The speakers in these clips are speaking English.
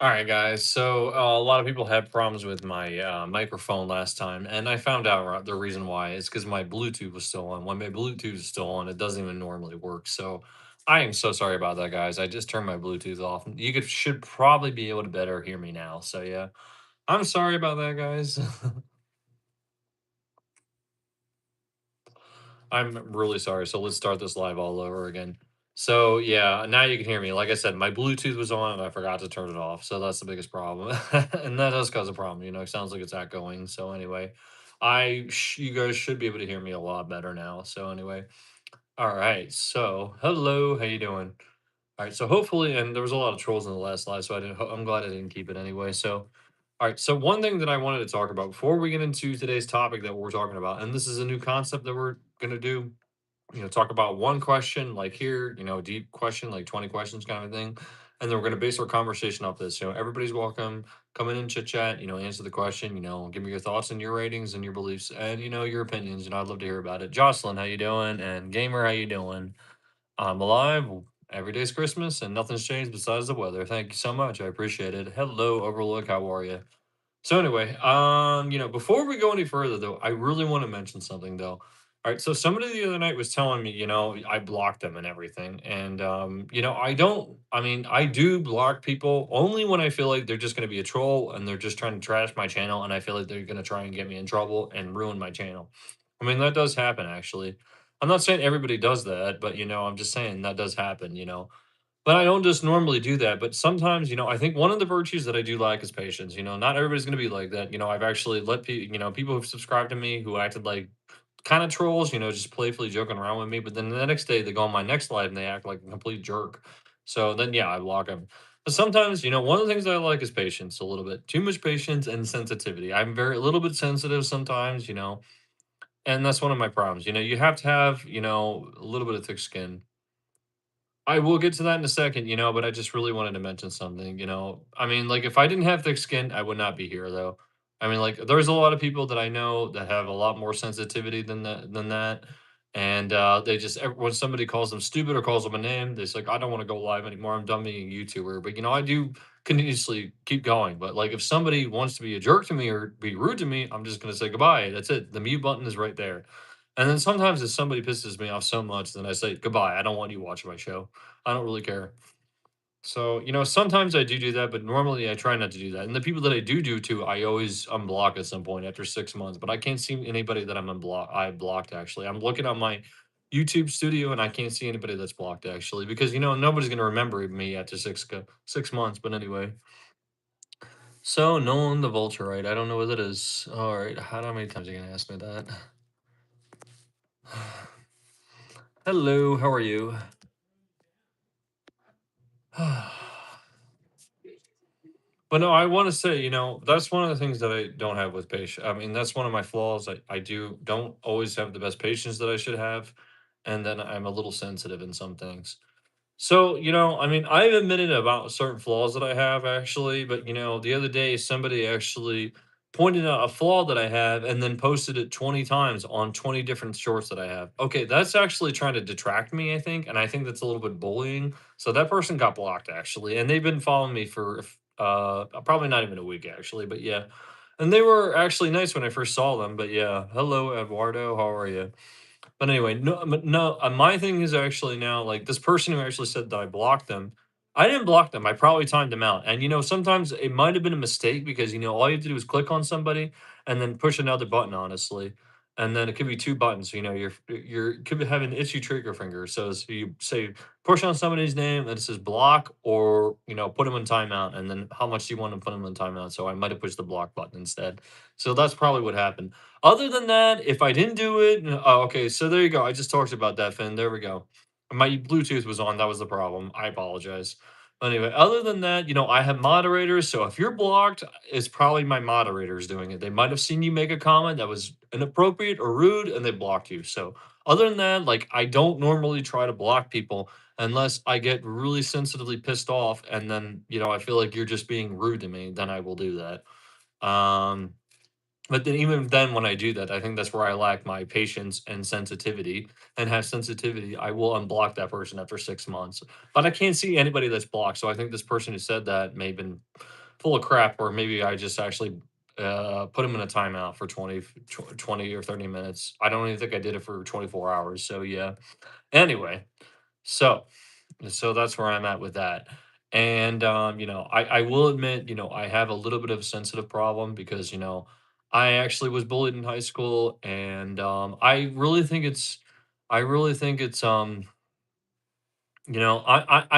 All right, guys. So a lot of people had problems with my microphone last time, and I found out the reason why is because my Bluetooth was still on. When my Bluetooth is still on, it doesn't even normally work. So I am so sorry about that, guys. I just turned my Bluetooth off. You should probably be able to better hear me now. So yeah, I'm sorry about that, guys. I'm really sorry. So let's start this live all over again. So yeah, now you can hear me. Like I said, my Bluetooth was on and I forgot to turn it off. So that's the biggest problem. And that does cause a problem. It sounds like it's outgoing. So anyway, you guys should be able to hear me a lot better now. So anyway, all right. So hello, how you doing? All right, so hopefully, and there was a lot of trolls in the last live, so I'm glad I didn't keep it anyway. So, all right, so one thing that I wanted to talk about before we get into today's topic that we're talking about, and this is a new concept that we're gonna do. Talk about one question, like here, deep question, like 20 questions kind of thing, and then we're gonna base our conversation off this. Everybody's welcome. Come in and chit chat. Answer the question. Give me your thoughts and your ratings and your beliefs and your opinions. I'd love to hear about it. Jocelyn, how you doing? And Gamer, how you doing? I'm alive. Every day's Christmas and nothing's changed besides the weather. Thank you so much. I appreciate it. Hello, Overlook. How are you? So anyway, before we go any further though, I really want to mention something though. All right, so somebody the other night was telling me, I blocked them and everything. And I do block people only when I feel like they're just gonna be a troll and they're just trying to trash my channel and I feel like they're gonna try and get me in trouble and ruin my channel. I mean, that does happen actually. I'm not saying everybody does that, but I'm just saying that does happen. But I don't just normally do that, but sometimes, I think one of the virtues that I do lack is patience. Not everybody's gonna be like that. I've actually let people who've subscribed to me who acted like kind of trolls, just playfully joking around with me. But then the next day they go on my next live and they act like a complete jerk. So then yeah, I block them. But sometimes, one of the things that I like is patience a little bit. Too much patience and sensitivity. I'm very a little bit sensitive sometimes, and that's one of my problems. You have to have, a little bit of thick skin. I will get to that in a second, but I just really wanted to mention something. I mean, like, if I didn't have thick skin, I would not be here, though. I mean, like, there's a lot of people that I know that have a lot more sensitivity than that. And when somebody calls them stupid or calls them a name, they're just like, I don't want to go live anymore. I'm done being a YouTuber. But I do continuously keep going. But like, if somebody wants to be a jerk to me or be rude to me, I'm just gonna say goodbye. That's it. The mute button is right there. And then sometimes if somebody pisses me off so much, then I say, "Goodbye, I don't want you watching my show. I don't really care." So, sometimes I do that, but normally I try not to do that. And the people that I do to, I always unblock at some point after 6 months, but I can't see anybody that I blocked actually. I'm looking at my YouTube studio and I can't see anybody that's blocked actually because nobody's gonna remember me after 6 months. But anyway. So Nolan the Vulture, right? I don't know what it is. All right. How many times are you gonna ask me that? Hello, how are you? But no, I want to say, that's one of the things that I don't have with patience. I mean, that's one of my flaws. I don't always have the best patience that I should have. And then I'm a little sensitive in some things. So, I mean, I've admitted about certain flaws that I have actually, but the other day somebody actually pointed out a flaw that I have and then posted it 20 times on 20 different shorts that I have. Okay, that's actually trying to detract me, I think, and I think that's a little bit bullying. So that person got blocked actually, and they've been following me for probably not even a week actually, but yeah. And they were actually nice when I first saw them, but yeah. Hello, Eduardo, how are you? But anyway, no, my thing is actually now, like, this person who actually said that I blocked them, I didn't block them, I probably timed them out, and, sometimes it might have been a mistake because, all you have to do is click on somebody and then push another button, honestly, and then it could be 2 buttons, you're could be having itchy trigger finger, so you say, push on somebody's name, and it says block or, put them in timeout, and then how much do you want to put them in timeout, so I might have pushed the block button instead. So that's probably what happened. Other than that, if I didn't do it oh, okay, so there you go. I just talked about that, Finn. There we go. My Bluetooth was on. That was the problem. I apologize. Anyway, other than that, I have moderators. So if you're blocked, it's probably my moderators doing it. They might have seen you make a comment that was inappropriate or rude and they blocked you. So other than that, like I don't normally try to block people unless I get really sensitively pissed off and then, I feel like you're just being rude to me, then I will do that. Um But then even then, when I do that, I think that's where I lack my patience and sensitivity. And have sensitivity, I will unblock that person after 6 months. But I can't see anybody that's blocked. So I think this person who said that may have been full of crap, or maybe I just actually put him in a timeout for 20 or 30 minutes. I don't even think I did it for 24 hours. So yeah. Anyway, so that's where I'm at with that. And I will admit, I have a little bit of a sensitive problem because, I actually was bullied in high school, and I really think it's I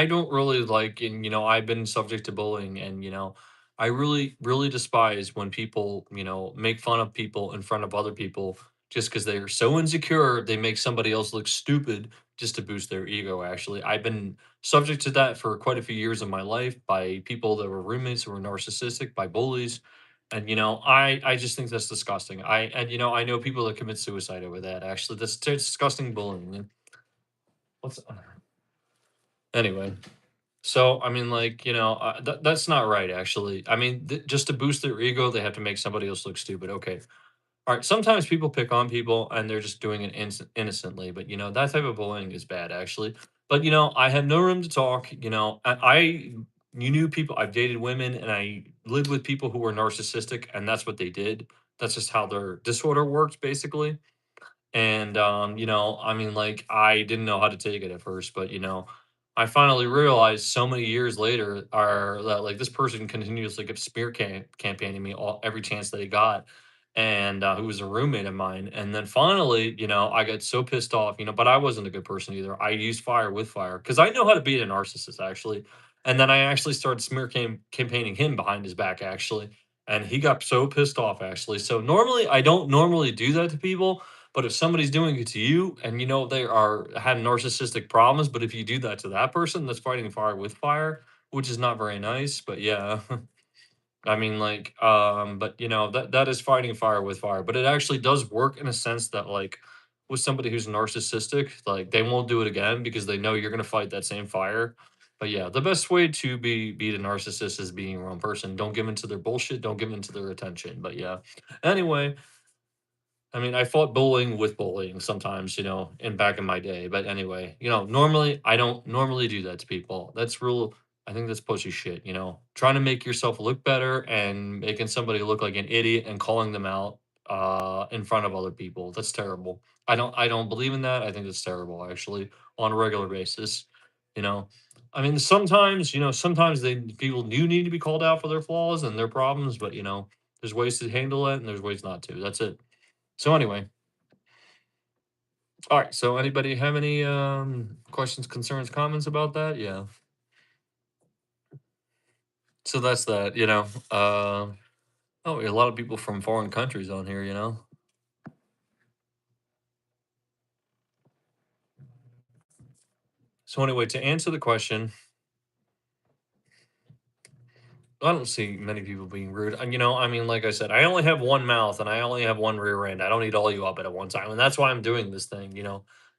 don't really like, and I've been subject to bullying, and I really really despise when people, make fun of people in front of other people just because they're so insecure, they make somebody else look stupid just to boost their ego. Actually, I've been subject to that for quite a few years of my life by people that were roommates who were narcissistic, by bullies. And I just think that's disgusting. I know people that commit suicide over that. Actually, that's disgusting bullying. And what's anyway? So, I mean, like, that's not right, actually. I mean, just to boost their ego, they have to make somebody else look stupid. Okay. All right. Sometimes people pick on people and they're just doing it innocently, but, that type of bullying is bad, actually. But, I have no room to talk. You knew people, I've dated women and I lived with people who were narcissistic, and that's what they did. That's just how their disorder works, basically. And, I mean, like, I didn't know how to take it at first, but, I finally realized so many years later are that, like, this person continuously kept campaigning me every chance that he got, and who was a roommate of mine. And then finally, I got so pissed off, but I wasn't a good person either. I used fire with fire because I know how to beat a narcissist, actually. And then I actually started campaigning him behind his back, actually. And he got so pissed off, actually. So normally, I don't normally do that to people, but if somebody's doing it to you and they are had narcissistic problems, but if you do that to that person, that's fighting fire with fire, which is not very nice. But yeah, I mean, like, but that is fighting fire with fire. But it actually does work in a sense that, like, with somebody who's narcissistic, like, they won't do it again because they know you're gonna fight that same fire. But yeah, the best way to beat a narcissist is being your own person. Don't give into their bullshit. Don't give into their attention. But yeah. Anyway, I mean, I fought bullying with bullying sometimes, in back in my day. But anyway, normally I don't normally do that to people. That's real. I think that's pussy shit, trying to make yourself look better and making somebody look like an idiot and calling them out in front of other people. That's terrible. I don't believe in that. I think it's terrible, actually, on a regular basis. You know. I mean, sometimes people do need to be called out for their flaws and their problems, but there's ways to handle it and there's ways not to. That's it. So anyway, all right. So anybody have any questions, concerns, comments about that? Yeah. So that's that. Oh, a lot of people from foreign countries on here. So anyway, to answer the question, I don't see many people being rude. And I mean, like I said, I only have one mouth and I only have one rear end. I don't need all you up at one time, and that's why I'm doing this thing.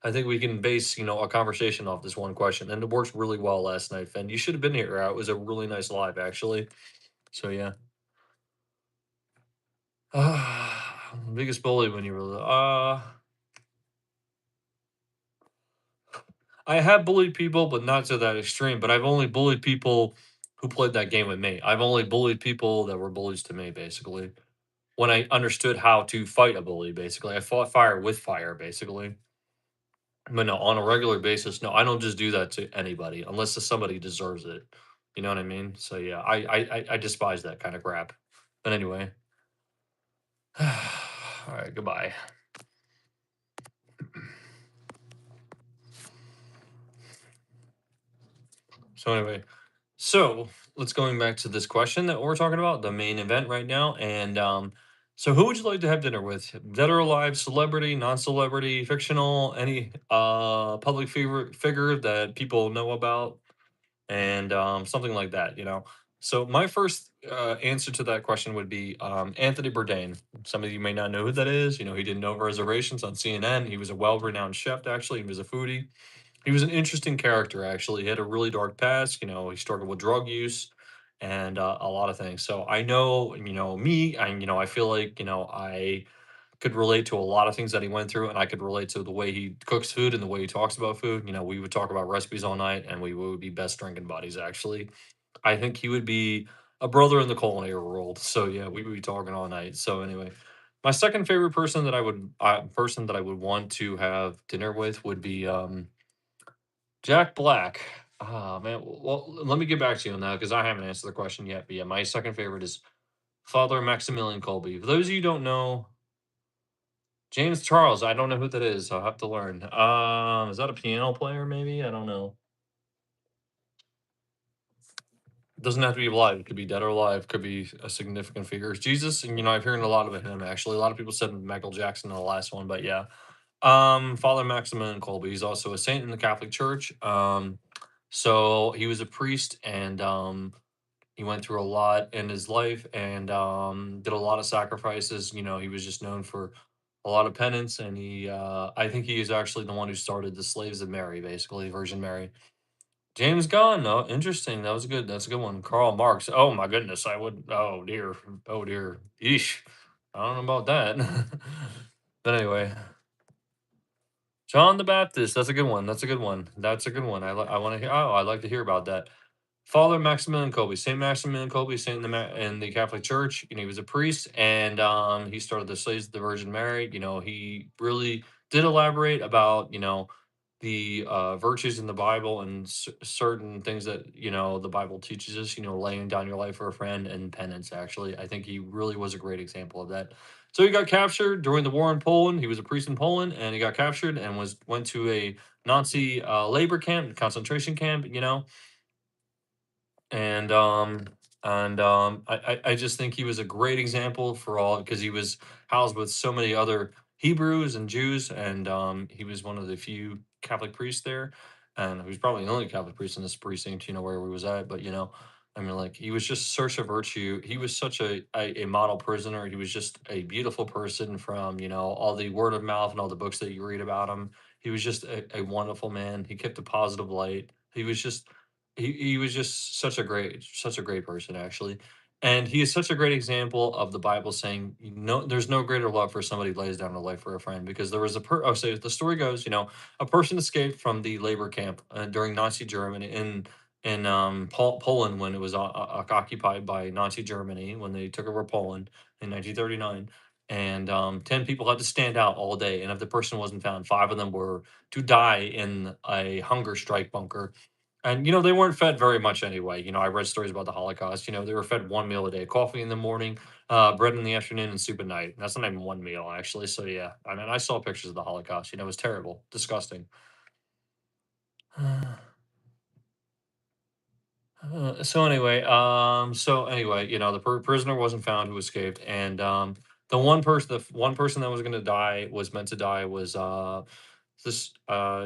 I think we can base a conversation off this one question, and it worked really well last night. Finn, you should have been here. It was a really nice live, actually. So yeah. Biggest bully when you were I have bullied people, but not to that extreme. But I've only bullied people who played that game with me. I've only bullied people that were bullies to me, basically. When I understood how to fight a bully, basically. I fought fire with fire, basically. But no, on a regular basis, no, I don't just do that to anybody unless somebody deserves it. You know what I mean? So yeah, I despise that kind of crap. But anyway. All right, goodbye. So anyway, so let's going back to this question that we're talking about, the main event right now. And so who would you like to have dinner with? Dead or alive, celebrity, non-celebrity, fictional, any public figure that people know about, and something like that. So my first answer to that question would be Anthony Bourdain. Some of you may not know who that is. He did No Reservations on CNN. He was a well-renowned chef, actually. He was a foodie. He was an interesting character, actually. He had a really dark past. He struggled with drug use. and a lot of things. So I know, me, I feel like, I could relate to a lot of things that he went through, and I could relate to the way he cooks food and the way he talks about food. We would talk about recipes all night, and we would be best drinking buddies, actually. I think he would be a brother in the culinary world. So yeah, we would be talking all night. So anyway, my second favorite person that I would want to have dinner with would be Jack Black. Ah man, well, let me get back to you on that because I haven't answered the question yet. But yeah, my second favorite is Father Maximilian Kolbe. For those of you who don't know, James Charles, I don't know who that is. I'll have to learn. Is that a piano player? Maybe I don't know. It doesn't have to be alive. It could be dead or alive. Could be a significant figure. It's Jesus, and I've heard a lot about him actually. A lot of people said Michael Jackson in the last one, but yeah. Father Maximilian Kolbe. He's also a saint in the Catholic Church. So he was a priest, and he went through a lot in his life, and did a lot of sacrifices. He was just known for a lot of penance, and I think he is actually the one who started the Slaves of Mary, basically Virgin Mary. James Gunn. Oh, interesting. That was good. That's a good one. Karl Marx. Oh my goodness. I would. Oh dear. Oh dear. Yeesh. I don't know about that. But anyway, John the Baptist. That's a good one. That's a good one. That's a good one. I want to hear. Oh, I'd like to hear about that. Father Maximilian Kolbe, Saint Maximilian Kolbe, saint in the Catholic Church. He was a priest, and he started the Slaves of the Virgin Mary. He really did elaborate about the virtues in the Bible and certain things that the Bible teaches us. Laying down your life for a friend and penance. Actually, I think he really was a great example of that. So he got captured during the war in Poland. He was a priest in Poland, and he got captured and went to a Nazi labor camp, concentration camp. And I just think he was a great example for all because he was housed with so many other Hebrews and Jews, and he was one of the few Catholic priests there, and he was probably the only Catholic priest in this precinct, where he was at. But I mean, like he was just such a virtue. He was such a model prisoner. He was just a beautiful person from all the word of mouth and all the books that you read about him. He was just a wonderful man. He kept a positive light. He was just such a great person, actually, and he is such a great example of the Bible saying, there's no greater love for somebody who lays down their life for a friend. Because there was so the story goes, a person escaped from the labor camp during Nazi Germany in Poland when it was occupied by Nazi Germany when they took over Poland in 1939. And 10 people had to stand out all day, and if the person wasn't found, five of them were to die in a hunger strike bunker. And, they weren't fed very much anyway. I read stories about the Holocaust. They were fed one meal a day, coffee in the morning, bread in the afternoon, and soup at night. That's not even one meal, actually. So, yeah. I mean, I saw pictures of the Holocaust. It was terrible, disgusting. So anyway, the prisoner wasn't found who escaped, and the one person that was going to die was meant to die was this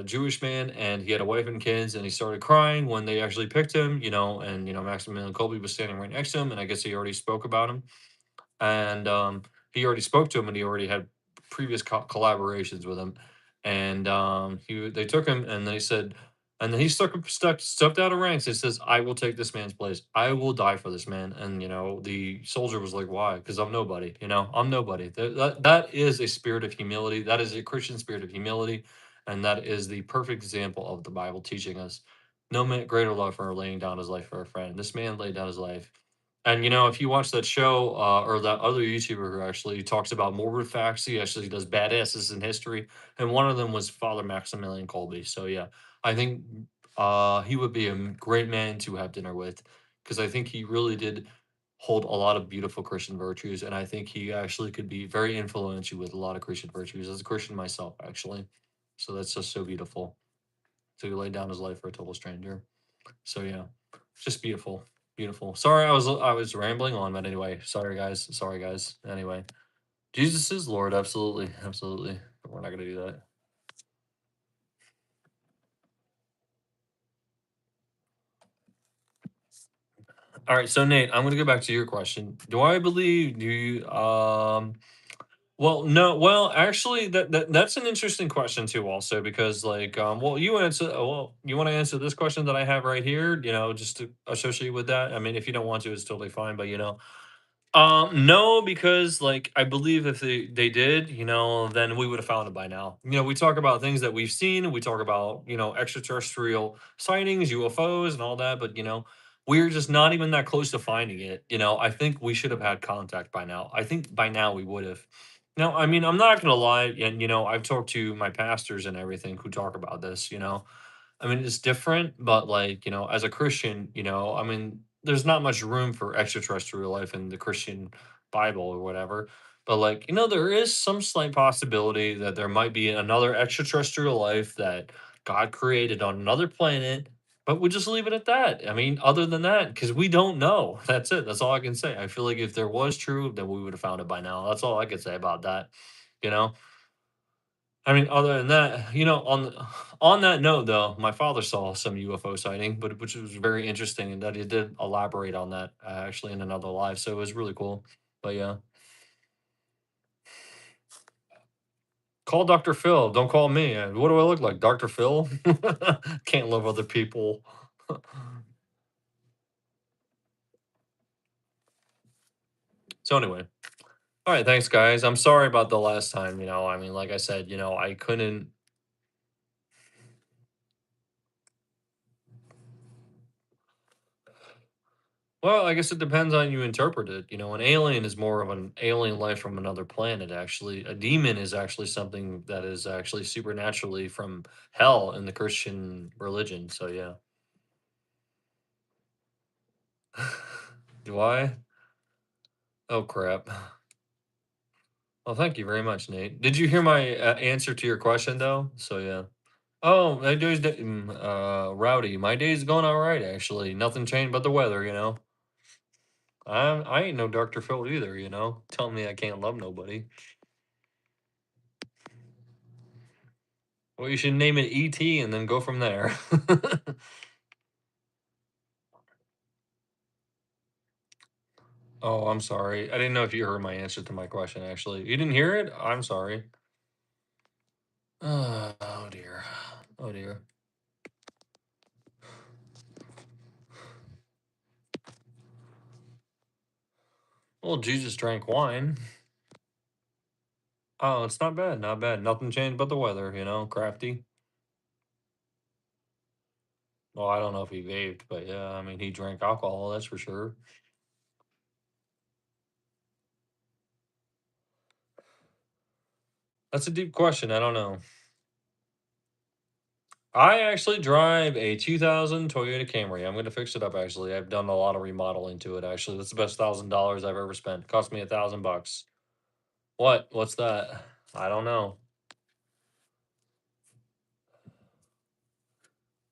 Jewish man, and he had a wife and kids, and he started crying when they actually picked him, and Maximilian Kolbe was standing right next to him, and I guess he already spoke about him, and he already spoke to him, and he already had previous collaborations with him, and they took him, and they said, and then he stepped out of ranks and says, "I will take this man's place. I will die for this man." And the soldier was like, "Why?" Because I'm nobody. I'm nobody. That is a spirit of humility. That is a Christian spirit of humility, and that is the perfect example of the Bible teaching us no man greater love for laying down his life for a friend. This man laid down his life, and if you watch that show or that other YouTuber who actually talks about morbid facts, he actually does badasses in history, and one of them was Father Maximilian Kolbe. So yeah, I think he would be a great man to have dinner with because I think he really did hold a lot of beautiful Christian virtues, and I think he actually could be very influential with a lot of Christian virtues as a Christian myself, actually. So that's just so beautiful. So he laid down his life for a total stranger. So yeah, just beautiful, beautiful. Sorry, I was rambling on, but anyway, sorry guys, sorry guys. Anyway, Jesus is Lord, absolutely, absolutely. But we're not gonna do that. All right, so Nate, I'm gonna go back to your question. Do I believe do you Well, no, well, actually, that's an interesting question too, also because, like, well, you want to answer this question that I have right here, just to associate with that. I mean, if you don't want to, it's totally fine, but no, because like I believe if they did, then we would have found it by now. We talk about things that we've seen, we talk about, extraterrestrial sightings, UFOs and all that, but we're just not even that close to finding it. I think we should have had contact by now. I think by now we would have. Now, I mean, I'm not gonna lie, and I've talked to my pastors and everything who talk about this, I mean, it's different, but like, as a Christian, I mean, there's not much room for extraterrestrial life in the Christian Bible or whatever. But like, there is some slight possibility that there might be another extraterrestrial life that God created on another planet, but we just leave it at that. I mean, other than that, because we don't know. That's it. That's all I can say. I feel like if there was true, then we would have found it by now. That's all I could say about that. You know? I mean, other than that, on that note, though, my father saw some UFO sighting, but which was very interesting, and that he did elaborate on that actually in another live, so it was really cool. But yeah, call Dr. Phil. Don't call me. What do I look like, Dr. Phil? Can't love other people. So anyway, all right, thanks, guys. I'm sorry about the last time. I mean, like I said, I couldn't. Well, I guess it depends on you interpret it. An alien is more of an alien life from another planet, actually. A demon is actually something that is actually supernaturally from hell in the Christian religion. So, yeah. Do I? Oh, crap. Well, thank you very much, Nate. Did you hear my answer to your question, though? So, yeah. Oh, rowdy. My day's going all right, actually. Nothing changed but the weather. I ain't no Dr. Phil either, Tell me I can't love nobody. Well, you should name it ET and then go from there. Oh, I'm sorry. I didn't know if you heard my answer to my question, actually. You didn't hear it? I'm sorry. Oh, dear. Oh, dear. Well, Jesus drank wine. Oh, it's not bad. Not bad. Nothing changed but the weather, crafty. Well, I don't know if he vaped, but yeah, I mean, he drank alcohol, that's for sure. That's a deep question. I don't know. I actually drive a 2000 Toyota Camry. I'm going to fix it up, actually. I've done a lot of remodeling to it, actually. That's the best $1,000 I've ever spent. Cost me $1,000. What? What's that? I don't know.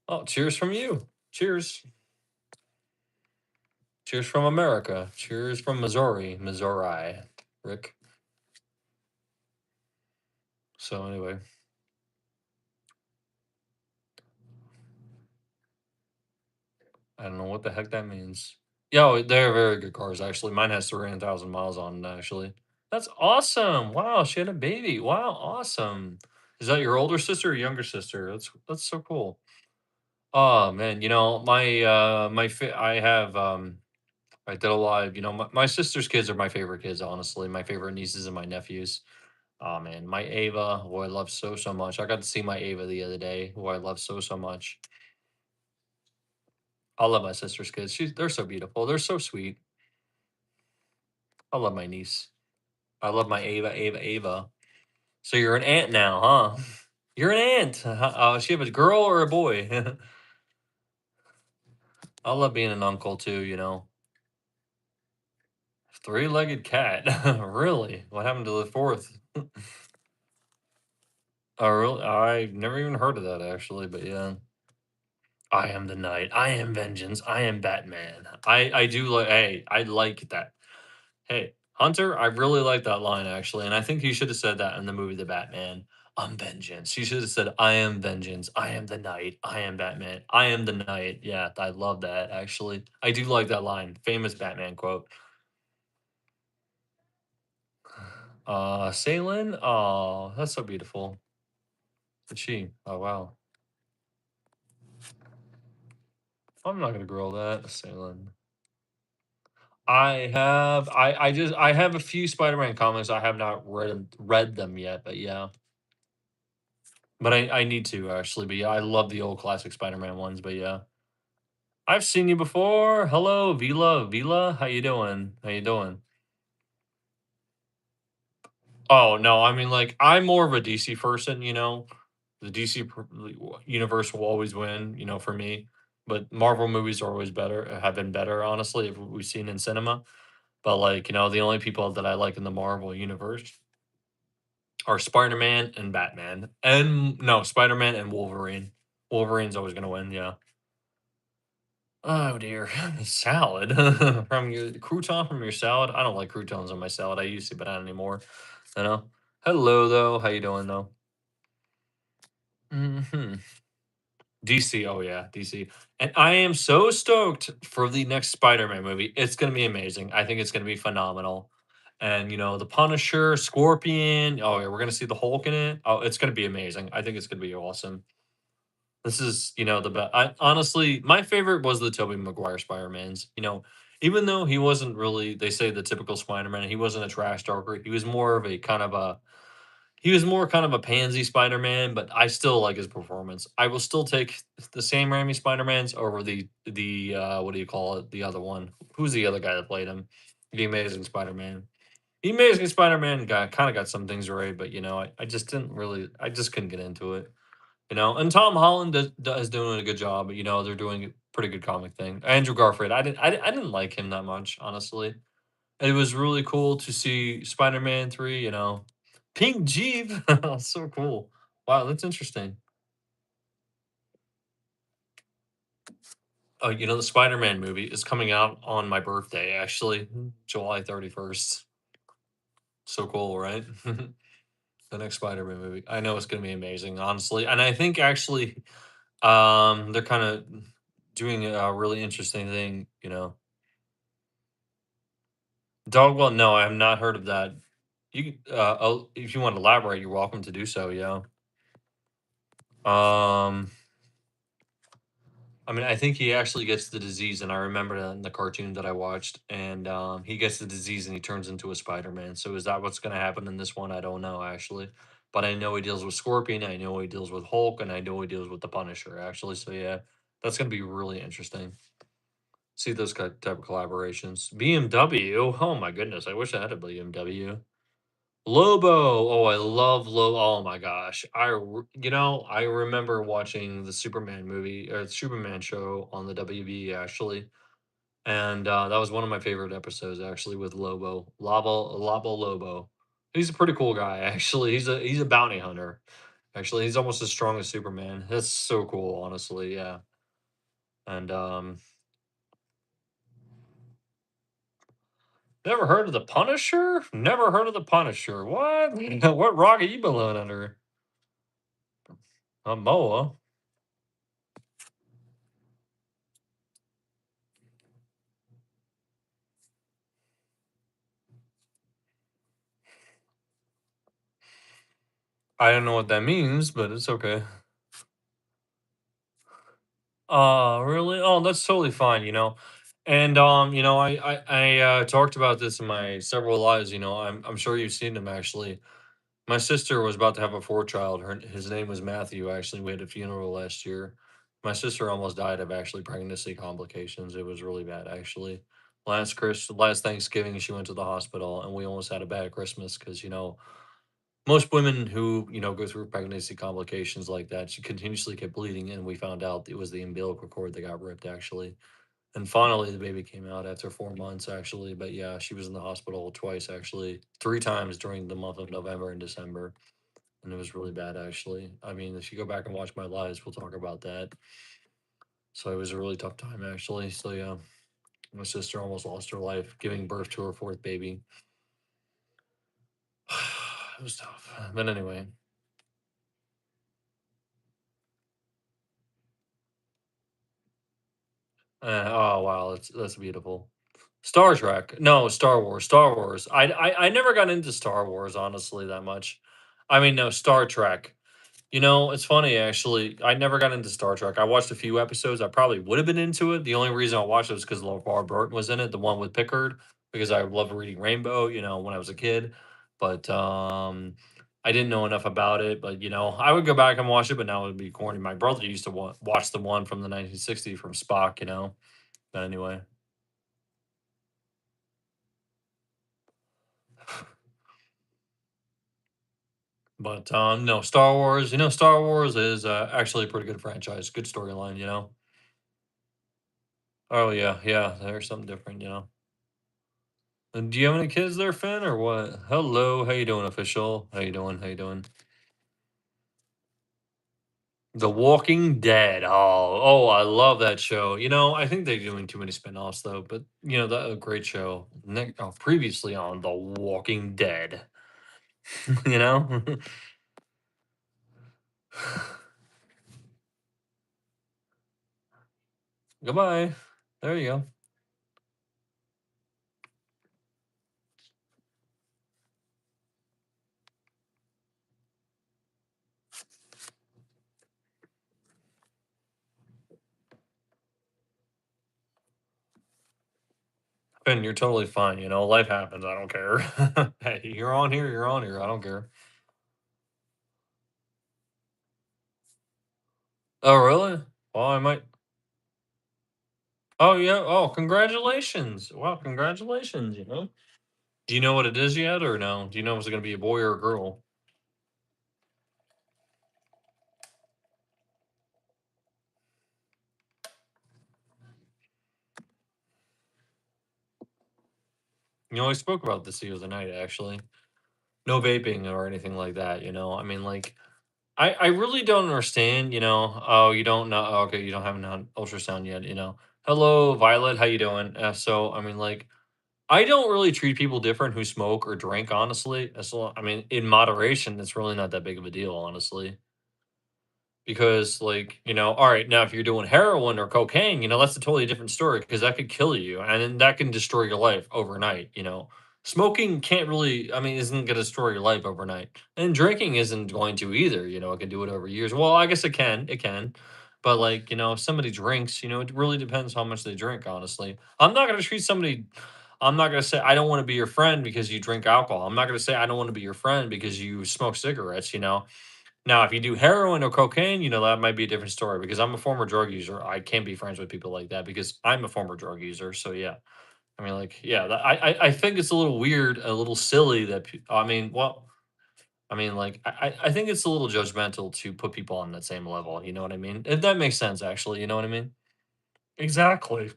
Oh, cheers from you. Cheers. Cheers from America. Cheers from Missouri. Missouri. Rick. So anyway, I don't know what the heck that means. Yeah, they're very good cars, actually. Mine has 300,000 miles on it, actually. That's awesome. Wow, she had a baby. Wow, awesome. Is that your older sister or younger sister? That's so cool. Oh man, I have I did a lot of, my sister's kids are my favorite kids, honestly. My favorite nieces and my nephews. Oh man, my Ava, who I love so so much. I got to see my Ava the other day, who I love so so much. I love my sister's kids. They're so beautiful. They're so sweet. I love my niece. I love my Ava, Ava, Ava. So you're an aunt now, huh? You're an aunt. She have a girl or a boy? I love being an uncle too. Three-legged cat. Really? What happened to the fourth? Oh, really? I've never even heard of that actually, but yeah. I am the night. I am vengeance. I am Batman. I do like. Hey, I like that. Hey, Hunter, I really like that line actually, and I think he should have said that in the movie The Batman. I'm vengeance. He should have said, "I am vengeance. I am the night. I am Batman. I am the night." Yeah, I love that actually. I do like that line. Famous Batman quote. Salen? Oh, that's so beautiful. But she? Oh, wow. I'm not gonna grill that. Salen. I have a few Spider-Man comics. I have not read them yet, but yeah. But I need to actually. But yeah, I love the old classic Spider-Man ones. But yeah, I've seen you before. Hello, Vila. How you doing? How you doing? Oh no, I mean like I'm more of a DC person. The DC universe will always win. For me. But Marvel movies are always better. Have been better, honestly. If we've seen in cinema. But like the only people that I like in the Marvel universe are Spider-Man and Batman. And no, Spider-Man and Wolverine. Wolverine's always gonna win, yeah. Oh dear. Salad from your crouton from your salad. I don't like croutons on my salad. I used to, but not anymore. You know. Hello though. How you doing though? DC. Oh yeah, DC. And I am so stoked for the next Spider-Man movie. It's gonna be amazing. I think it's gonna be phenomenal. And the Punisher, Scorpion. Oh yeah, we're gonna see the Hulk in it. Oh, it's gonna be amazing. I think it's gonna be awesome. This is, the best. I honestly, my favorite was the Tobey Maguire Spider-Mans. Even though he wasn't really, they say the typical Spider-Man, he wasn't a trash talker. He was more kind of a pansy Spider-Man, but I still like his performance. I will still take the Sam Raimi Spider-Mans over the what do you call it? The other one. Who's the other guy that played him? The Amazing Spider-Man. The Amazing Spider-Man guy kind of got some things right, but I just didn't really, I just couldn't get into it. And Tom Holland is doing a good job. They're doing a pretty good comic thing. Andrew Garfield, I didn't like him that much, honestly. It was really cool to see Spider-Man 3, Pink Jeep. So cool. Wow, that's interesting. Oh, the Spider-Man movie is coming out on my birthday, actually, July 31st. So cool, right? The next Spider-Man movie. I know it's gonna be amazing, honestly. And I think actually, they're kinda doing a really interesting thing. Dogwell, no, I have not heard of that. If you want to elaborate, you're welcome to do so, yeah. Um I mean, I think he actually gets the disease, and I remember that in the cartoon that I watched. And he gets the disease, and he turns into a Spider-Man. So is that what's going to happen in this one? I don't know actually, but I know he deals with Scorpion. I know he deals with Hulk, and I know he deals with the Punisher actually. So yeah, that's going to be really interesting. See those type of collaborations. BMW. Oh my goodness, I wish I had a BMW. Lobo. Oh, I love Lobo. Oh my gosh. I remember watching the Superman movie or the Superman show on the WB actually. And that was one of my favorite episodes actually with Lobo. Labo Lobo. He's a pretty cool guy actually. He's a bounty hunter. Actually, he's almost as strong as Superman. That's so cool, honestly. Yeah. And never heard of the Punisher? Never heard of the Punisher. What? What rock are you blowing under? A Moa? I don't know what that means, but it's okay. Really? Oh, that's totally fine. And I talked about this in my several lives. I'm sure you've seen them actually. My sister was about to have a fourth child. His name was Matthew. Actually, we had a funeral last year. My sister almost died of actually pregnancy complications. It was really bad actually. Last Thanksgiving, she went to the hospital, and we almost had a bad Christmas because most women who, go through pregnancy complications like that, she continuously kept bleeding, and we found out it was the umbilical cord that got ripped, actually. And finally, the baby came out after 4 months, actually. But yeah, she was in the hospital twice, actually, three times during the month of November and December. And it was really bad, actually. I mean, if you go back and watch my lives, we'll talk about that. So it was a really tough time, actually. So yeah, my sister almost lost her life giving birth to her fourth baby. It was tough. But anyway, oh wow, that's beautiful. Star Trek. No, Star Wars. Star Wars. I never got into Star Wars honestly that much. I mean, no, Star Trek. You know, it's funny actually. I never got into Star Trek. I watched a few episodes. I probably would have been into it. The only reason I watched it was because LeVar Burton was in it, the one with Pickard, because I loved reading Rainbow, when I was a kid. But I didn't know enough about it. But I would go back and watch it, but now it would be corny. My brother used to watch the one from the 1960s from Spock. But anyway. But no, Star Wars. Star Wars is actually a pretty good franchise. Good storyline. Oh yeah, yeah. There's something different. And do you have any kids there, Finn, or what? Hello, how you doing, official? How you doing? How you doing? The Walking Dead. Oh, I love that show. I think they're doing too many spin-offs though, but that a great show. Previously on The Walking Dead. you know? Goodbye. There you go. Finn, you're totally fine. Life happens. I don't care. Hey, you're on here. You're on here. I don't care. Oh, really? Well, I might. Oh, yeah. Oh, congratulations. Wow, congratulations. Do you know what it is yet or no? Do you know if it's gonna be a boy or a girl? I spoke about this the other night, actually. No vaping or anything like that. I mean, like, I really don't understand. Oh, you don't know. Oh, okay, you don't have an ultrasound yet. Hello, Violet. How you doing? So, I mean, like, I don't really treat people different who smoke or drink, honestly. I mean, in moderation, it's really not that big of a deal, honestly. Because, like, all right, now if you're doing heroin or cocaine, that's a totally different story because that could kill you and then that can destroy your life overnight. Smoking can't really, I mean, isn't going to destroy your life overnight. And drinking isn't going to either. It can do it over years. Well, I guess it can. But, like, if somebody drinks, it really depends how much they drink, honestly. I'm not going to say I don't want to be your friend because you drink alcohol. I'm not going to say I don't want to be your friend because you smoke cigarettes. Now, if you do heroin or cocaine, that might be a different story because I'm a former drug user. I can't be friends with people like that because I'm a former drug user. So yeah, I mean, like, yeah, I think it's a little weird, a little silly that I mean, well, I mean, like, I think it's a little judgmental to put people on that same level. You know what I mean? If that makes sense, actually, you know what I mean? Exactly.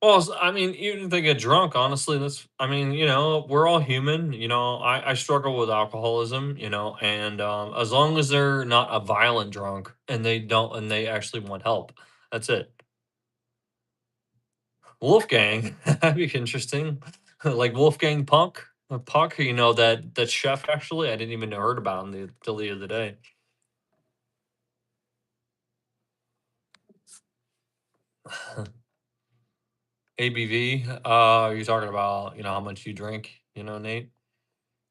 Well, I mean, even if they get drunk, honestly, I mean, we're all human. I struggle with alcoholism, and as long as they're not a violent drunk and they actually want help, that's it. Wolfgang, that'd be interesting. Like Wolfgang Puck, that chef actually, I didn't even know heard about him till the other day. ABV, you're talking about, how much you drink, Nate?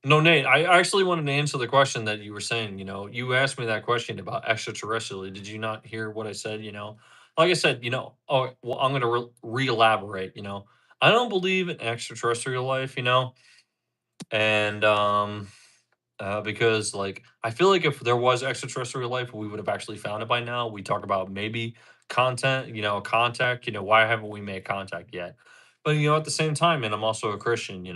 No, Nate, I actually wanted to answer the question that you were saying. You asked me that question about extraterrestrial. Did you not hear what I said? Like I said, oh, well, I'm going to re elaborate. I don't believe in extraterrestrial life, and because, like, I feel like if there was extraterrestrial life, we would have actually found it by now. We talk about maybe contact, why haven't we made contact yet? But, at the same time, and I'm also a Christian.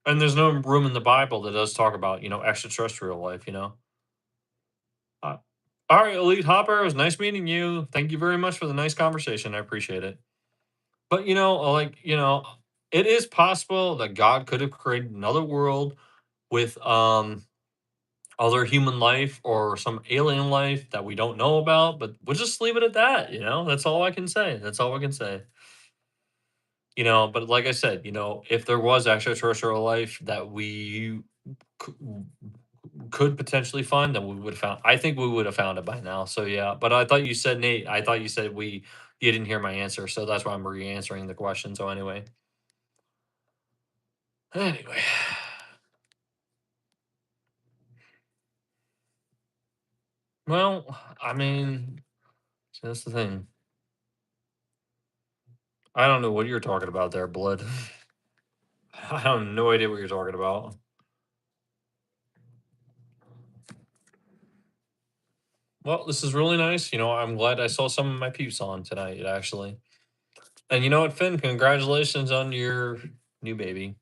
And there's no room in the Bible that does talk about, extraterrestrial life. Uh, all right, Elite Hopper, it was nice meeting you. Thank you very much for the nice conversation. I appreciate it. But, it is possible that God could have created another world with other human life or some alien life that we don't know about, but we'll just leave it at that. That's all I can say. That's all I can say. But like I said, if there was extraterrestrial life that we c- could potentially find, then we would have found. I think we would have found it by now. So yeah, but I thought you said Nate. I thought you said we you didn't hear my answer, so that's why I'm re-answering the question. So anyway, well, I mean, that's the thing. I don't know what you're talking about there, blood. I have no idea what you're talking about. Well, this is really nice. I'm glad I saw some of my peeps on tonight, actually. And you know what, Finn? Congratulations on your new baby.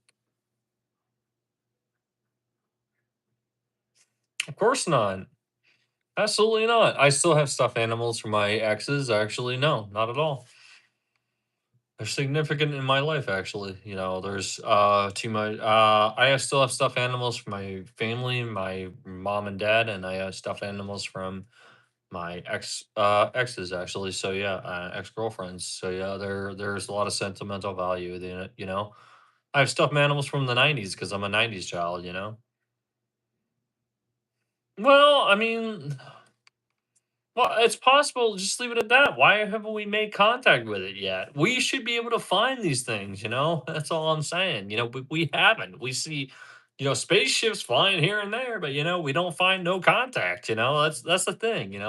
Of course not. Absolutely not. I still have stuffed animals for my exes. Actually, no, not at all. They're significant in my life, actually. There's too much. Still have stuffed animals for my family, my mom and dad, and I have stuffed animals from my exes actually. So yeah, ex girlfriends. So yeah, there's a lot of sentimental value in it. I have stuffed animals from the '90s because I'm a '90s child. Well, I mean, well, it's possible. Just leave it at that. Why haven't we made contact with it yet? We should be able to find these things. That's all I'm saying. We haven't. We see, spaceships flying here and there, but we don't find no contact. That's the thing.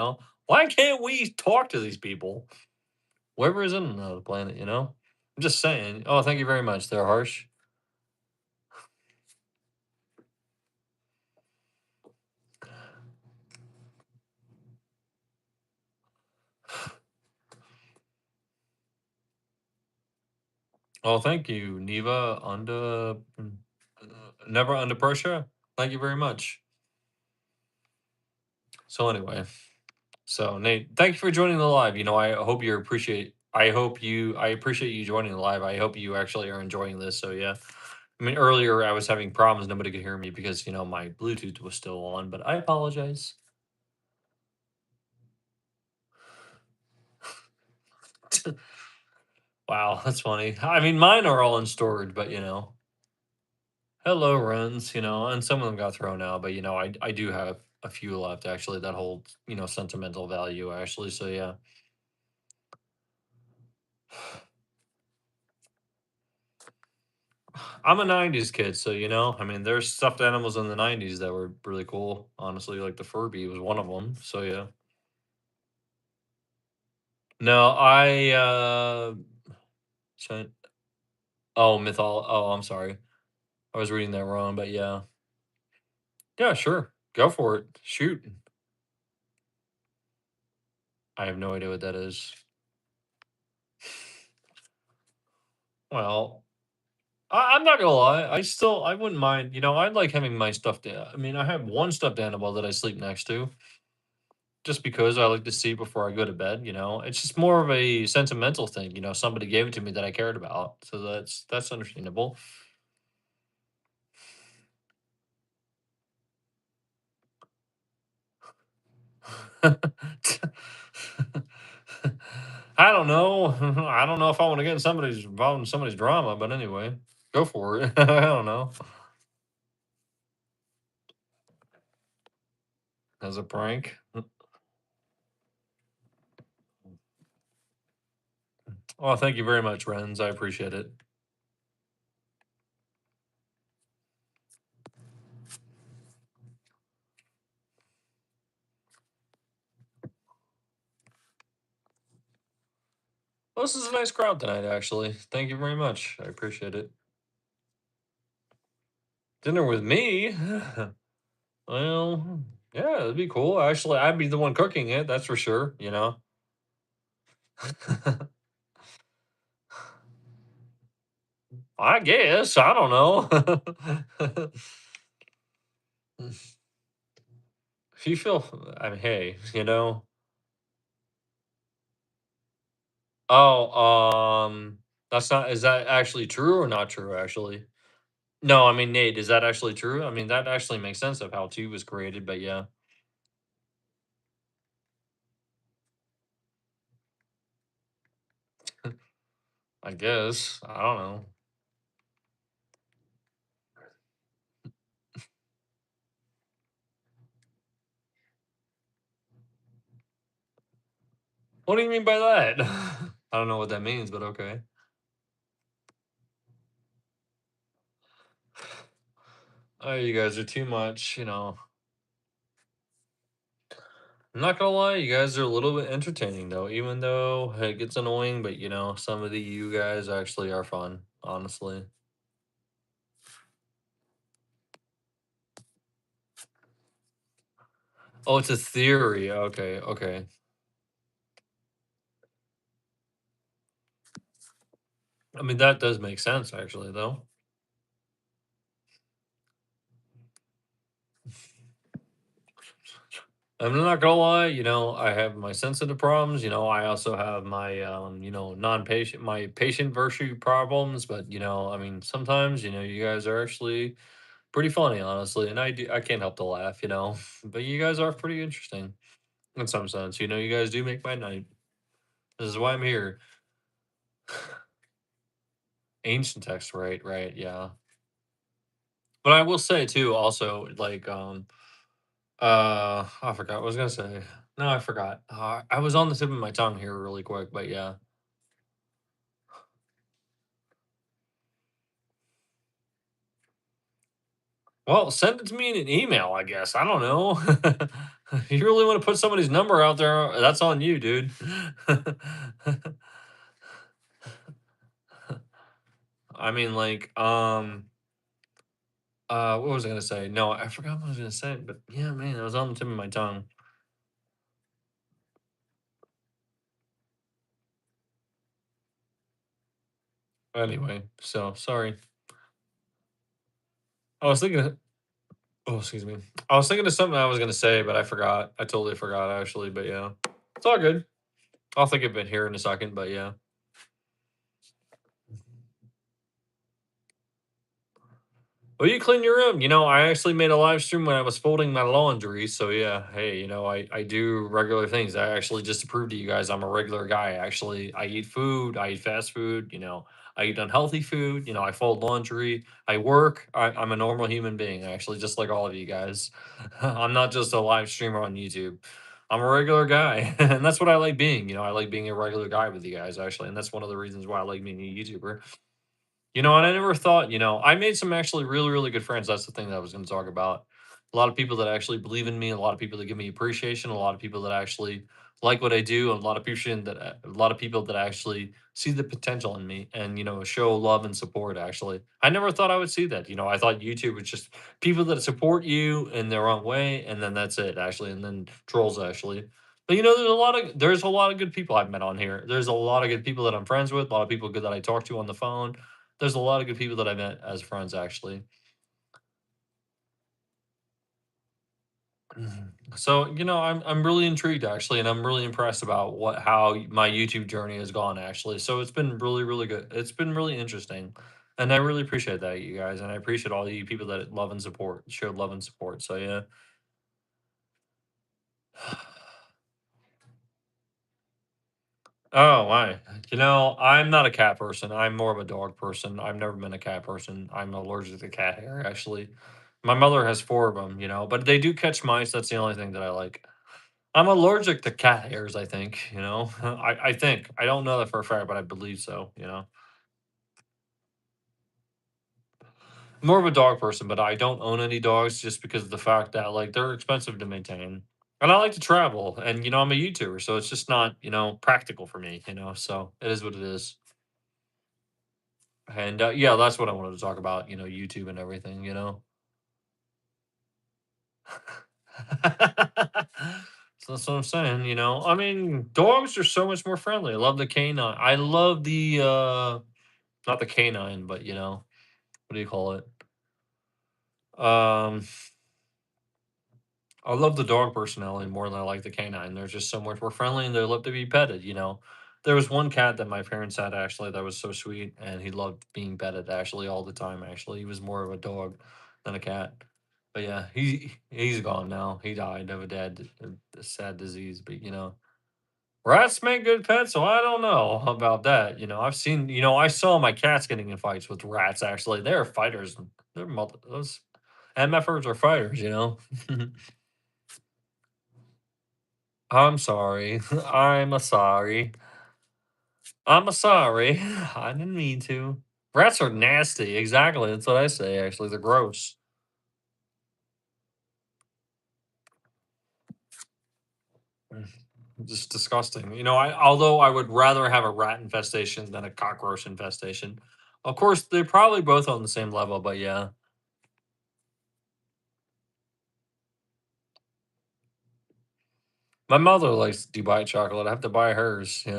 Why can't we talk to these people? Whoever is in another planet. I'm just saying. Oh, thank you very much. They're harsh. Oh, thank you, Neva. Never under pressure. Thank you very much. So anyway, so Nate, thank you for joining the live. I hope you appreciate. I appreciate you joining the live. I hope you actually are enjoying this. So yeah, I mean earlier I was having problems. Nobody could hear me because my Bluetooth was still on, but I apologize. Wow, that's funny. I mean, mine are all in storage, but hello runs, and some of them got thrown out, but I do have a few left actually that hold, sentimental value actually. So yeah. I'm a '90s kid, so I mean, there's stuffed animals in the '90s that were really cool. Honestly, like the Furby was one of them. So yeah. No, Chin- oh, I'm sorry. I was reading that wrong, but yeah. Yeah, sure. Go for it. Shoot. I have no idea what that is. Well, I'm not gonna lie. I wouldn't mind. I like having my stuffed. I mean, I have one stuffed animal that I sleep next to, just because I like to see before I go to bed. It's just more of a sentimental thing. Somebody gave it to me that I cared about, so that's understandable. I don't know. I don't know if I want to get in somebody's involved in somebody's drama, but anyway, go for it. I don't know. As a prank. Oh, thank you very much, Renz. I appreciate it. Well, this is a nice crowd tonight, actually. Thank you very much. I appreciate it. Dinner with me? Well, yeah, it'd be cool. Actually, I'd be the one cooking it, that's for sure. I guess. I don't know. If you feel, I mean, hey, Oh, that's not, is that actually true or not true, actually? No, I mean, Nate, is that actually true? I mean, that actually makes sense of how 2 was created, but yeah, I guess. I don't know. What do you mean by that? I don't know what that means, but okay. Oh, you guys are too much, you know. I'm not gonna lie, you guys are a little bit entertaining though, even though it gets annoying, but you know, some of the you guys actually are fun, honestly. Oh, it's a theory. Okay, okay. I mean, that does make sense actually, though. I'm not gonna lie, you know, I have my sensitive problems, you know, I also have my you know, non-patient my patient virtue problems, but you know, I mean, sometimes, you know, you guys are actually pretty funny, honestly, and I can't help to laugh, you know. But you guys are pretty interesting in some sense. You know, you guys do make my night. This is why I'm here. Ancient text, right, right, yeah. But I will say too, also, like, I forgot what I was gonna say. No, I forgot. I was on the tip of my tongue here really quick, but yeah. Well, send it to me in an email, I guess. I don't know. If you really want to put somebody's number out there, that's on you, dude. I mean, like, what was I gonna say? No, I forgot what I was gonna say, but yeah, man, it was on the tip of my tongue. Anyway, so sorry. I was thinking. Oh, excuse me. I was thinking of something I was gonna say, but I forgot. I totally forgot actually. But yeah, it's all good. I'll think of it here in a second. But yeah. Well, you clean your room. You know, I actually made a live stream when I was folding my laundry. So yeah, hey, you know, I do regular things. I actually just to prove to you guys I'm a regular guy. Actually, I eat food, I eat fast food, you know, I eat unhealthy food, you know, I fold laundry, I work. I'm a normal human being, actually, just like all of you guys. I'm not just a live streamer on YouTube. I'm a regular guy. And that's what I like being. You know, I like being a regular guy with you guys, actually. And that's one of the reasons why I like being a YouTuber. You know, and I never thought, you know, I made some actually really, really good friends. That's the thing that I was going to talk about. A lot of people that actually believe in me, a lot of people that give me appreciation, a lot of people that actually like what I do, and a lot of people that a lot of people that actually see the potential in me and you know show love and support. Actually, I never thought I would see that. You know, I thought YouTube was just people that support you in their own way, and then that's it. Actually, and then trolls actually. But you know, there's a lot of good people I've met on here. There's a lot of good people that I'm friends with, a lot of people good that I talk to on the phone. There's a lot of good people that I met as friends, actually. Mhm. So, you know, I'm really intrigued actually, and I'm really impressed about what how my YouTube journey has gone actually. So it's been really, really good. It's been really interesting. And I really appreciate that, you guys. And I appreciate all you people that love and support, showed love and support. So yeah. Oh, why? You know, I'm not a cat person. I'm more of a dog person. I've never been a cat person. I'm allergic to cat hair, actually. My mother has four of them, you know, but they do catch mice. That's the only thing that I like. I'm allergic to cat hairs, I think, you know. I think. I don't know that for a fact, but I believe so, you know. More of a dog person, but I don't own any dogs just because of the fact that like they're expensive to maintain. And I like to travel and you know, I'm a YouTuber, so it's just not, you know, practical for me, you know. So it is what it is. And yeah, that's what I wanted to talk about, you know, YouTube and everything, you know. So that's what I'm saying, you know. I mean, dogs are so much more friendly. I love the canine. I love the not the canine, but you know, what do you call it? Um, I love the dog personality more than I like the canine. They're just so much more friendly and they love to be petted, you know. There was one cat that my parents had actually that was so sweet and he loved being petted actually all the time actually. He was more of a dog than a cat. But yeah, he's gone now. He died of a sad disease, but you know, rats make good pets, so I don't know about that. You know, I've seen, you know, I saw my cats getting in fights with rats actually. They're fighters. Those MFers are fighters, you know. I'm sorry. I'm a sorry. I'm sorry. I didn't mean to. Rats are nasty. Exactly. That's what I say, actually. They're gross. Mm, just disgusting. Although I would rather have a rat infestation than a cockroach infestation. Of course, they're probably both on the same level, but yeah. My mother likes Dubai chocolate. I have to buy hers. I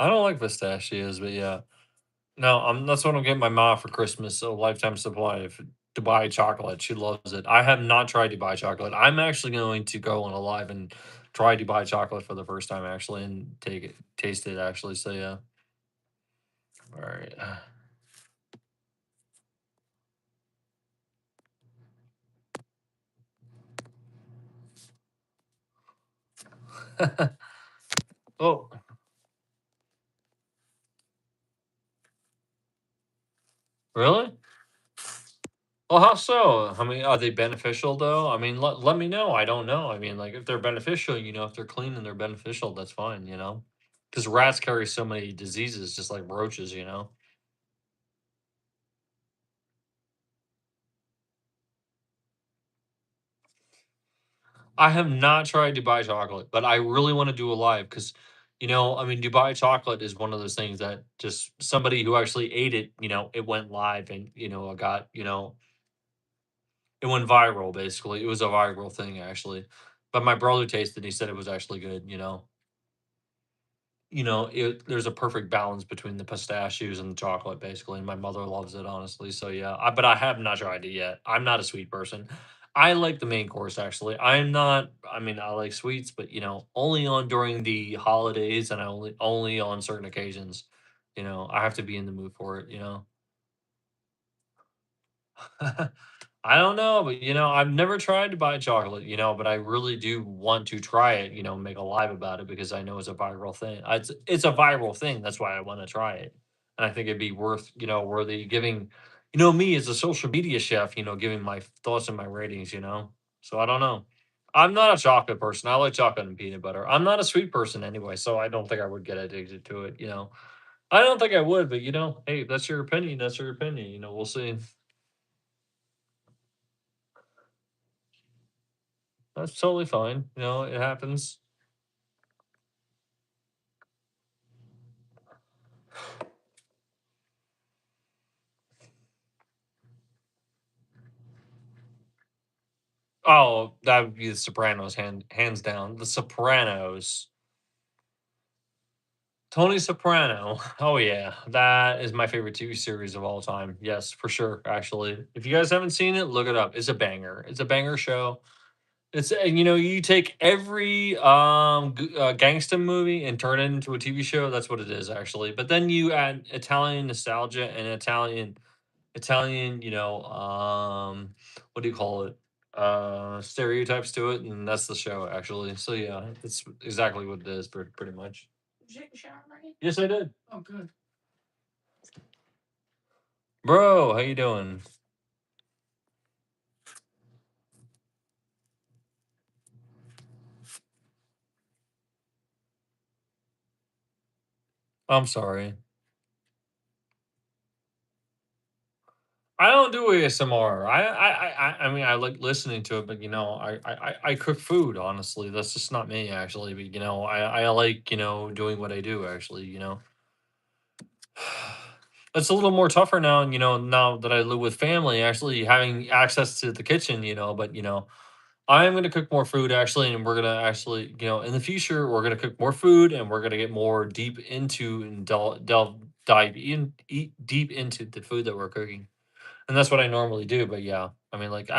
don't like pistachios, but yeah. No, that's what I'm getting my mom for Christmas, a lifetime supply of Dubai chocolate. She loves it. I have not tried Dubai chocolate. I'm actually going to go on a live and try Dubai chocolate for the first time actually and taste it actually. So yeah. All right. Oh, really? Well, how so? I mean, are they beneficial though? I mean, let me know. I don't know. I mean, like if they're beneficial, if they're clean and they're beneficial, that's fine. Because rats carry so many diseases, just like roaches. I have not tried Dubai chocolate, but I really want to do a live because, I mean, Dubai chocolate is one of those things that just somebody who actually ate it, it went live and, it went viral basically. It was a viral thing actually. But my brother tasted he said it was actually good. There's a perfect balance between the pistachios and the chocolate, basically, and my mother loves it, honestly. So yeah, but I have not tried it yet. I'm not a sweet person. I like the main course actually. I'm not. I mean, I like sweets, but only on during the holidays and I only on certain occasions. I have to be in the mood for it. I don't know, but I've never tried to buy chocolate, but I really do want to try it, make a live about it because I know it's a viral thing. It's a viral thing. That's why I want to try it. And I think it'd be worthy giving, me as a social media chef, giving my thoughts and my ratings. So I don't know. I'm not a chocolate person. I like chocolate and peanut butter. I'm not a sweet person anyway, so I don't think I would get addicted to it. I don't think I would, but hey, that's your opinion. That's your opinion. We'll see. That's totally fine. It happens. Oh, that would be The Sopranos, hands down. The Sopranos. Tony Soprano. Oh yeah, that is my favorite TV series of all time. Yes, for sure. Actually, if you guys haven't seen it, look it up. It's a banger. It's a banger show. It's and you take every gangsta movie and turn it into a TV show. That's what it is actually. But then you add Italian nostalgia and Italian, what do you call it? Stereotypes to it, and that's the show actually. So yeah, that's exactly what it is, pretty much. Yes, I did. Bro, how you doing? I'm sorry. I don't do ASMR. I mean, I like listening to it, but I cook food. Honestly, that's just not me actually. But I like doing what I do actually. It's a little more tougher now, and now that I live with family, actually having access to the kitchen. But I am gonna cook more food actually, and we're gonna actually, in the future, we're gonna cook more food, and we're gonna get more deep into and dive in, eat deep into the food that we're cooking, and that's what I normally do. But yeah, I mean, like,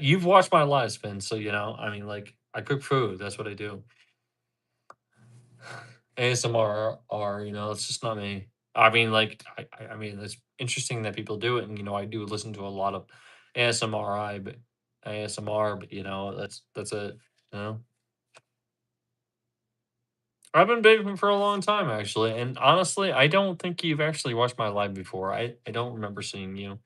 you've watched my live spin, so I mean, like, I cook food. That's what I do. ASMR it's just not me. I mean, like, I mean, it's interesting that people do it, and I do listen to a lot of ASMRI, but ASMR, but that's it. You know, I've been baking for a long time actually, and honestly, I don't think you've actually watched my live before. I don't remember seeing you.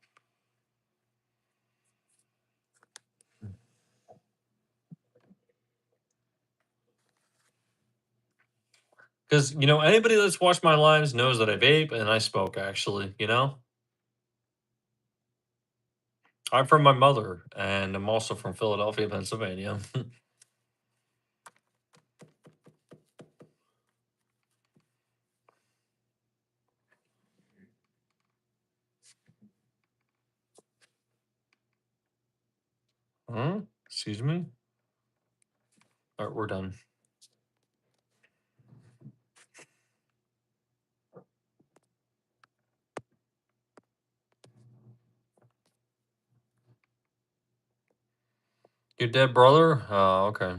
Because, anybody that's watched my lives knows that I vape and I smoke, actually, I'm from my mother, and I'm also from Philadelphia, Pennsylvania. Huh? Excuse me? All right, we're done. Your dead brother? Oh, okay.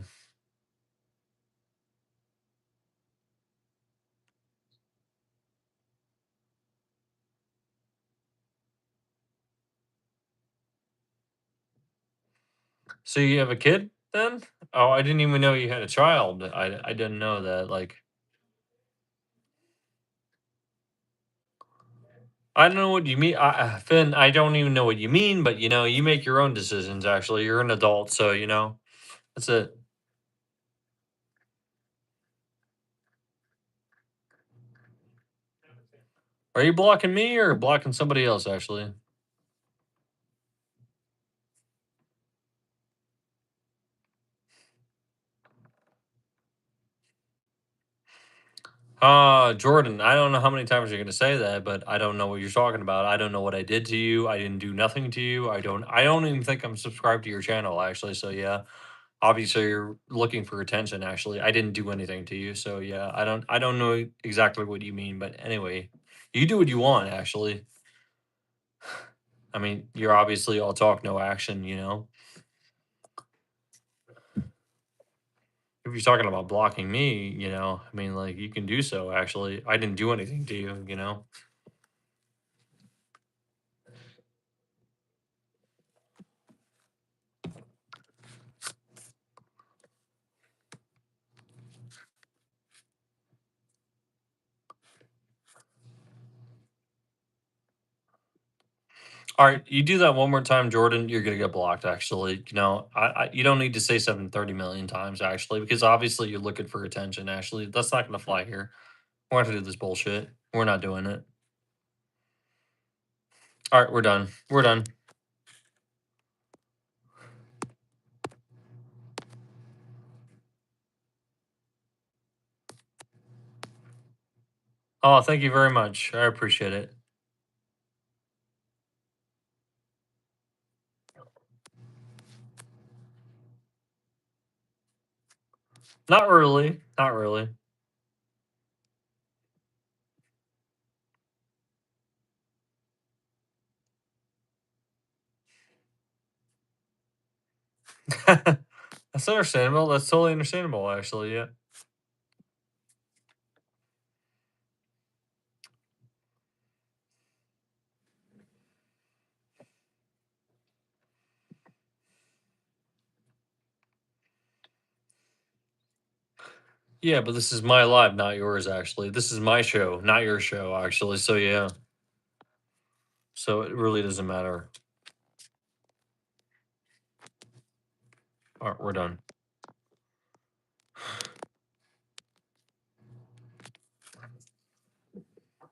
So you have a kid then? Oh, I didn't even know you had a child. I didn't know that. Like, I don't know what you mean. Finn, I don't even know what you mean, but you make your own decisions. Actually, you're an adult, so that's it. Are you blocking me or blocking somebody else? Actually, Jordan, I don't know how many times you're gonna say that, but I don't know what you're talking about. I don't know what I did to you. I didn't do nothing to you. I don't even think I'm subscribed to your channel, actually. So yeah, obviously you're looking for attention, actually. I didn't do anything to you. So yeah, I don't know exactly what you mean, but anyway, you do what you want, actually. I mean, you're obviously all talk, no action. If you're talking about blocking me, I mean, like, you can do so, actually. I didn't do anything to you. All right, you do that one more time, Jordan, you're gonna get blocked. Actually, you don't need to say something 30 million times, actually, because obviously you're looking for attention. Actually, that's not gonna fly here. We're not gonna do this bullshit. We're not doing it. All right, we're done. We're done. Oh, thank you very much. I appreciate it. Not really. Not really. That's understandable. That's totally understandable. Actually, yeah. Yeah, but this is my live, not yours. Actually, this is my show, not your show. Actually, so yeah. So it really doesn't matter. All right, we're done.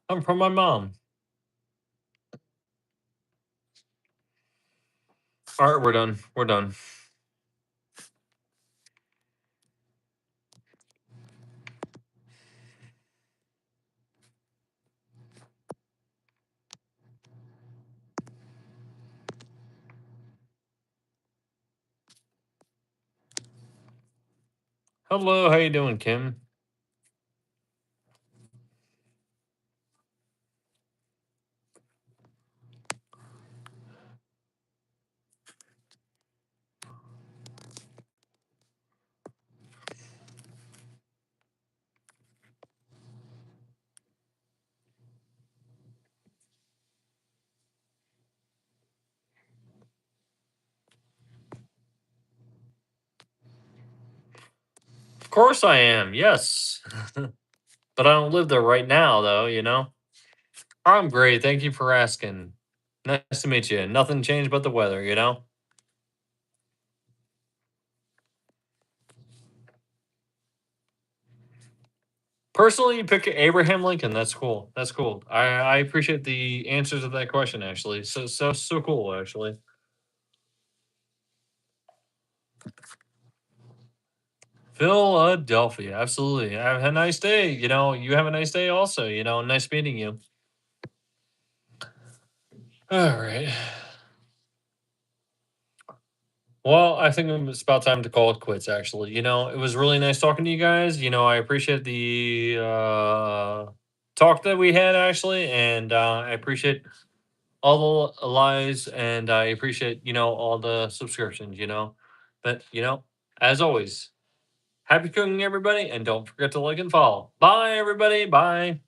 I'm from my mom. All right, we're done. We're done. Hello, how you doing, Kim? Of course I am. Yes, but I don't live there right now, though. I'm great. Thank you for asking. Nice to meet you. Nothing changed but the weather. Personally, you pick Abraham Lincoln. That's cool. That's cool. I appreciate the answers to that question. Actually, so cool. Actually, Philadelphia. Absolutely. Have a nice day. You have a nice day. Also, nice meeting you. All right. Well, I think it's about time to call it quits. Actually, it was really nice talking to you guys. I appreciate the talk that we had actually, and I appreciate all the lies, and I appreciate all the subscriptions. But as always, happy cooking, everybody, and don't forget to like and follow. Bye, everybody. Bye.